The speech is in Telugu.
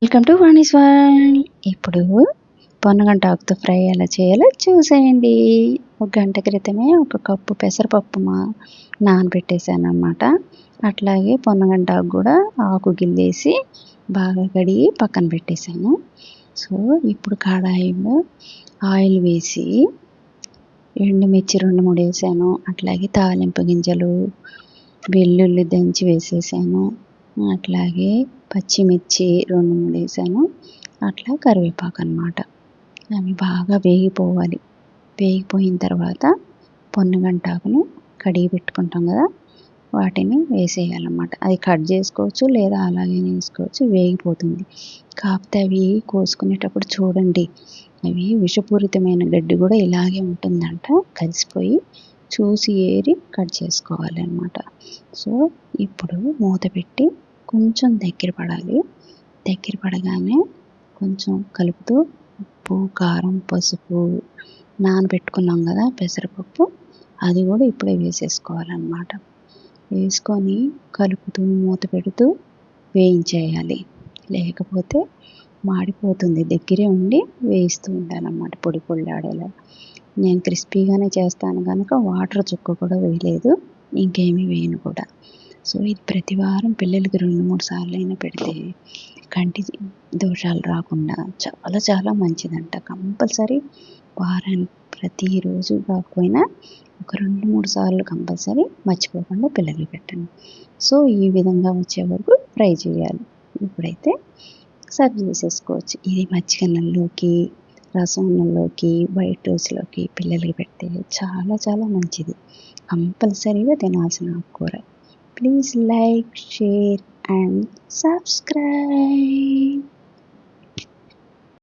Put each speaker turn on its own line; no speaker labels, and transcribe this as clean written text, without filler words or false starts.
Welcome to Vani's world. ఇప్పుడు పొన్నగంట ఆకుతో ఫ్రై ఎలా చేయాలో చూసేయండి. ఒక గంట క్రితమే ఒక కప్పు పెసరపప్పు నానబెట్టేసాను అనమాట. అట్లాగే పొన్నగంట ఆకు కూడా ఆకు గిల్లేసి బాగా కడిగి పక్కన పెట్టేశాను. సో ఇప్పుడు కడాయిలో ఆయిల్ వేసి ఎండుమిర్చి 2-3 వేసాను. అట్లాగే తాలింపు గింజలు, వెల్లుల్లి దంచి వేసేసాను. అట్లాగే పచ్చిమిర్చి 2-3 వేసాను. అట్లా కరివేపాకు అనమాట. అవి బాగా వేగిపోవాలి. వేగిపోయిన తర్వాత పొన్నగంటాకుని కడిగి పెట్టుకుంటాం కదా, వాటిని వేసేయాలన్నమాట. అది కట్ చేసుకోవచ్చు లేదా అలాగే వేసుకోవచ్చు, వేగిపోతుంది. కాకపోతే అవి కోసుకునేటప్పుడు చూడండి, అవి విషపూరితమైన గడ్డి కూడా ఇలాగే ఉంటుందంట, కలిసిపోయి చూసి ఏరి కట్ చేసుకోవాలి అన్నమాట. సో ఇప్పుడు మూత పెట్టి కొంచెం దగ్గర పడాలి. దగ్గర పడగానే కొంచెం కలుపుతూ ఉప్పు, కారం, పసుపు, నానబెట్టుకున్నాం కదా పెసరపప్పు, అది కూడా ఇప్పుడే వేసేసుకోవాలన్నమాట. వేసుకొని కలుపుతూ మూత పెడుతూ వేయించేయాలి. లేకపోతే మాడిపోతుంది. దగ్గరే ఉండి వేయిస్తూ ఉండాలన్నమాట, పొడి పొడిలాడేలా. నేను క్రిస్పీగానే చేస్తాను కనుక వాటర్ చుక్క కూడా వేయలేదు, ఇంకేమీ వేయను కూడా. సో ఇది ప్రతి వారం పిల్లలకి 2-3 సార్లు అయినా పెడితే కంటి దోషాలు రాకుండా చాలా చాలా మంచిదంట. కంపల్సరీ వారానికి ప్రతిరోజు కాకపోయినా ఒక 2-3 సార్లు కంపల్సరీ మర్చిపోకుండా పిల్లలకి పెట్టండి. సో ఈ విధంగా వచ్చే వరకు ఫ్రై చేయాలి. ఇప్పుడైతే సర్వ్ చేసేసుకోవచ్చు. ఇది మజ్జిగన్నంలోకి, రసమన్నంలోకి, వైట్ రైస్లోకి పిల్లలకి పెడితే చాలా చాలా మంచిది. కంపల్సరీగా తినాల్సిన ఆకుకూర. Please like, share and subscribe.